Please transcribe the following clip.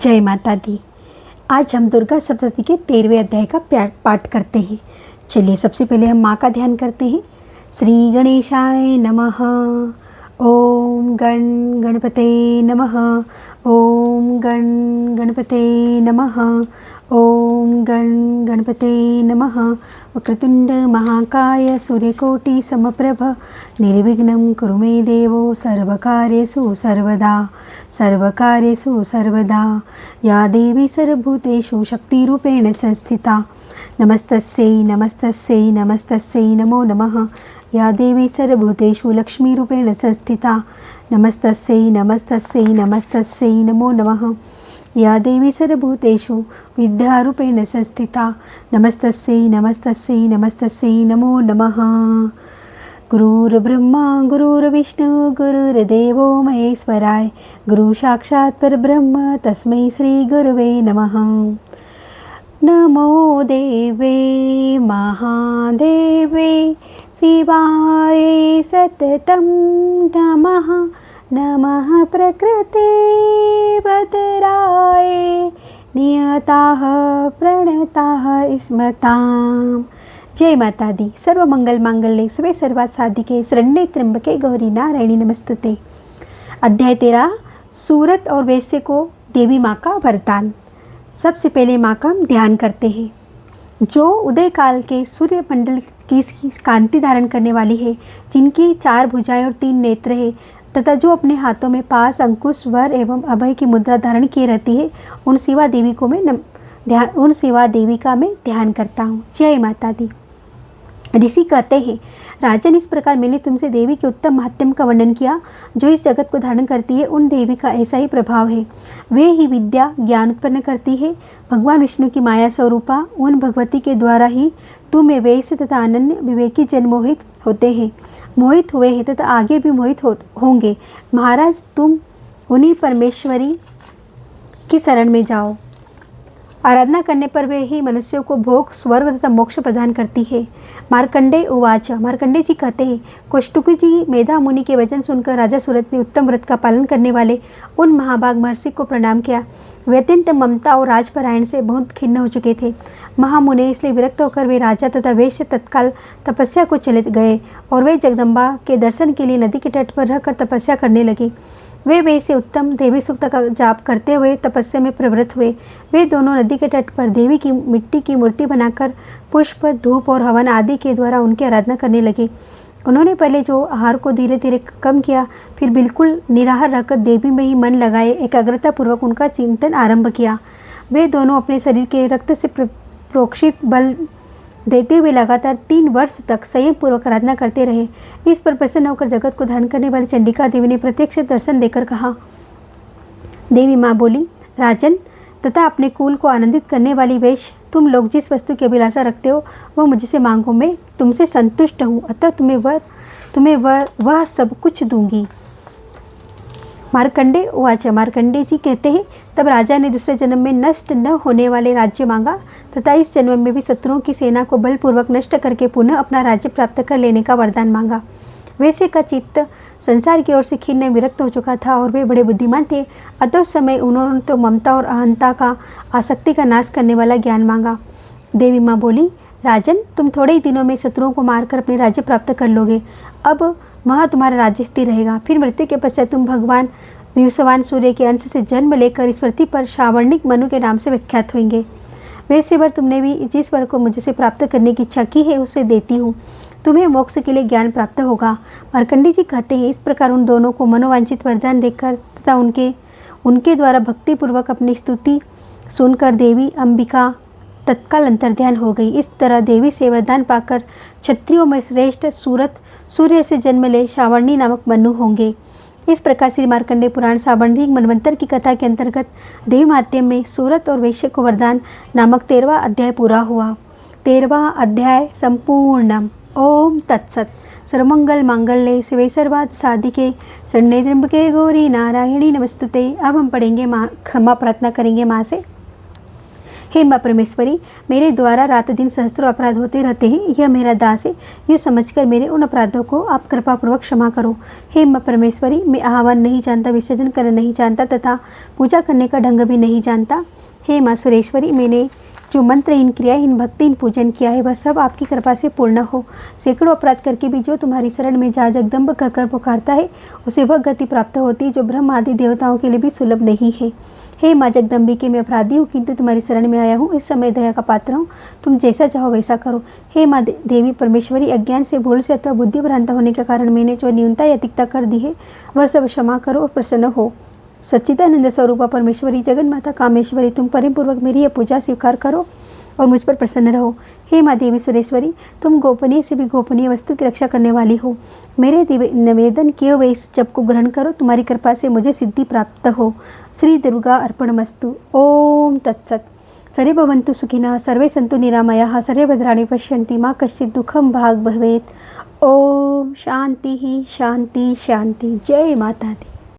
जय माता दी। आज हम दुर्गा सप्तशती के 13वें अध्याय का पाठ करते हैं। चलिए सबसे पहले हम माँ का ध्यान करते हैं। श्री गणेशाय नमः। ओम गणपते नमः। ओम गणपते नमः। ओम गणपते नमः। वक्रतुंड महाकाय सूर्यकोटि समप्रभ निर्विघ्नं कुरु मे देवो सर्वकार्येषु सर्वदा। या देवी सर्वभूतेषु शक्तिरूपेण संस्थिता नमस्तस्यै नमो नमः। या देवी सर्वभूतेषु लक्ष्मीरूपेण संस्थिता नमस्तस्यै नमो नमः। या देवी सर्वभूतेषु विद्यारूपेण संस्थिता नमस्तस्यै नमो नमः। गुरुर्ब्रह्मा गुरुर्विष्णु गुरुर्देवो महेश्वराय गुरु साक्षात् परब्रह्म तस्मै श्री गुरवे नमः। नमो देवे महादेवे शिवाय सततं नमः। नमः प्रकृते भद्राय नियताः प्रणताः स्मताम्। जय माता दी। सर्व मंगल मांगल्ये शिवे सर्वार्थ साधिके शरण्ये त्र्यंबके गौरी नारायणी नमस्तुते। अध्याय 13 सूरत और वैश्य को देवी माँ का वरदान। सबसे पहले माँ का हम ध्यान करते हैं। जो उदय काल के सूर्य मंडल की कांति धारण करने वाली है, जिनकी 4 भुजाएं और 3 नेत्र है तथा जो अपने हाथों में पास अंकुश वर एवं अभय की मुद्रा धारण किए रहती है, उन शिवा देवी का मैं ध्यान करता हूँ। जय माता दी। ऋषि कहते हैं, राजन, इस प्रकार मैंने तुमसे देवी के उत्तम महात्म्य का वर्णन किया। जो इस जगत को धारण करती है, उन देवी का ऐसा ही प्रभाव है। वे ही विद्या ज्ञान उत्पन्न करती है। भगवान विष्णु की माया स्वरूपा उन भगवती के द्वारा ही तुम वैश्य तथा अनन्य विवेकी जन मोहित होते हैं, मोहित हुए हैं तथा आगे भी मोहित होंगे। महाराज, तुम उन्हीं परमेश्वरी की शरण में जाओ। आराधना करने पर वे ही मनुष्यों को भोग, स्वर्ग तथा मोक्ष प्रदान करती है। मार्कंडेय उवाच। मार्कंडेय जी कहते हैं, कौष्टुकी जी मेधा मुनि के वचन सुनकर राजा सूरत ने उत्तम व्रत का पालन करने वाले उन महाभाग महर्षि को प्रणाम किया। वे अत्यंत ममता और राजपरायण से बहुत खिन्न हो चुके थे। महामुने इसलिए विरक्त होकर वे राजा तथा वैश्य तत्काल तपस्या को चले गए और वे जगदम्बा के दर्शन के लिए नदी के तट पर रहकर तपस्या करने लगे। वे वैसे उत्तम देवी सूक्त का जाप करते हुए तपस्या में प्रवृत्त हुए। वे दोनों नदी के तट पर देवी की मिट्टी की मूर्ति बनाकर पुष्प, धूप और हवन आदि के द्वारा उनकी आराधना करने लगे। उन्होंने पहले जो आहार को धीरे धीरे कम किया, फिर बिल्कुल निराहार रहकर देवी में ही मन लगाए एकाग्रता पूर्वक उनका चिंतन आरंभ किया। वे दोनों अपने शरीर के रक्त से प्रोक्षित बल देते हुए लगातार 3 वर्ष तक संयम पूर्वक आराधना करते रहे। इस पर प्रसन्न होकर जगत को धारण करने वाली चंडिका देवी ने प्रत्यक्ष दर्शन देकर कहा। देवी माँ बोली, राजन तथा अपने कुल को आनंदित करने वाली वैश्य, तुम लोग जिस वस्तु की अभिलाषा रखते हो वह मुझसे मांगो, मैं तुमसे संतुष्ट हूँ, अतः तुम्हें वह सब कुछ दूंगी। मार्कंडेय उवाच। मार्कंडेय जी कहते हैं, तब राजा ने दूसरे जन्म में नष्ट न होने वाले राज्य मांगा तथा इस जन्म में भी शत्रुओं की सेना को बलपूर्वक नष्ट करके पुनः अपना राज्य प्राप्त कर लेने का वरदान मांगा। वैसे का चित्त संसार की ओर से खिन्न विरक्त हो चुका था और वे बड़े बुद्धिमान थे, अतः उस समय उन्होंने तो ममता और अहंता का, आसक्ति का नाश करने वाला ज्ञान मांगा। देवी माँ बोली, राजन, तुम थोड़े ही दिनों में शत्रुओं को मारकर अपने राज्य प्राप्त कर लोगे। अब वहाँ तुम्हारा राज्य स्थिर रहेगा। फिर मृत्यु के पश्चात तुम भगवान विवस्वान सूर्य के अंश से जन्म लेकर इस पृथ्वी पर श्रावणिक मनु के नाम से विख्यात होंगे। वैसे वर तुमने भी जिस वर को मुझसे प्राप्त करने की इच्छा की है उसे देती हूँ। तुम्हें मोक्ष के लिए ज्ञान प्राप्त होगा। मार्कंडेय जी कहते हैं, इस प्रकार उन दोनों को मनोवांछित वरदान देकर तथा उनके द्वारा भक्तिपूर्वक अपनी स्तुति सुनकर देवी अंबिका तत्काल अंतर्ध्यान हो गई। इस तरह देवी से वरदान पाकर क्षत्रियों में श्रेष्ठ सूरत सूर्य से जन्म ले श्रावणी नामक मनु होंगे। इस प्रकार श्री मार्कंडेय पुराण श्रावणी मनवंतर की कथा के अंतर्गत देवी महात्म्य में सूरत और वैश्य को वरदान नामक 13वां अध्याय पूरा हुआ। 13वां अध्याय संपूर्णम। ओम तत्सत। सर्वमंगल मांगल्ये शिवे सर्वार्थ साधिके शरण्ये त्र्यंबके गौरी नारायणी नमस्तुते। अब हम पढ़ेंगे क्षमा प्रार्थना करेंगे माँ से। हे माँ परमेश्वरी, मेरे द्वारा रात दिन सहस्त्रों अपराध होते रहते हैं, यह मेरा दास है, यूँ समझकर मेरे उन अपराधों को आप कृपापूर्वक क्षमा करो। हे माँ परमेश्वरी, मैं आह्वान नहीं जानता, विसर्जन करना नहीं जानता तथा पूजा करने का ढंग भी नहीं जानता। हे माँ सुरेश्वरी, मैंने जो मंत्रहीन क्रियाहीन भक्तिहीन पूजन किया है वह सब आपकी कृपा से पूर्ण हो। सैकड़ों अपराध करके भी जो तुम्हारी शरण में जा जगदम्ब कहकर पुकारता है उसे वह गति प्राप्त होती है जो ब्रह्म आदि देवताओं के लिए भी सुलभ नहीं है। हे माँ जगदम्बिके, मैं अपराधी हूँ किंतु तुम्हारी शरण में आया हूँ, इस समय दया का पात्र हूँ, तुम जैसा चाहो वैसा करो। हे माँ देवी परमेश्वरी, अज्ञान से, भूल से अथवा बुद्धि भ्रांत होने के कारण मैंने जो न्यूनता या अधिकता कर दी है वह सब क्षमा करो और प्रसन्न हो। सच्चिदानंद स्वरूपा परमेश्वरी, जगन माता कामेश्वरी, तुम प्रेम पूर्वक मेरी यह पूजा स्वीकार करो और मुझ पर प्रसन्न रहो। हे माँ देवी सुरेश्वरी, तुम गोपनीय से भी गोपनीय वस्तु की रक्षा करने वाली हो। मेरे निवेदन किए हुए इस जप को ग्रहण करो, तुम्हारी कृपा से मुझे सिद्धि प्राप्त हो। श्री दुर्गा अर्पणमस्तु। ओम तत्सत। सर्वे भवन्तु सुखिनः, सर्वे सन्तु निरामयाः, सर्वे भद्राणि पश्यन्ति, मा कश्चित् दुःखं भाग् भवेत्। ओम शांति ही शांति शांति। जय माता दी।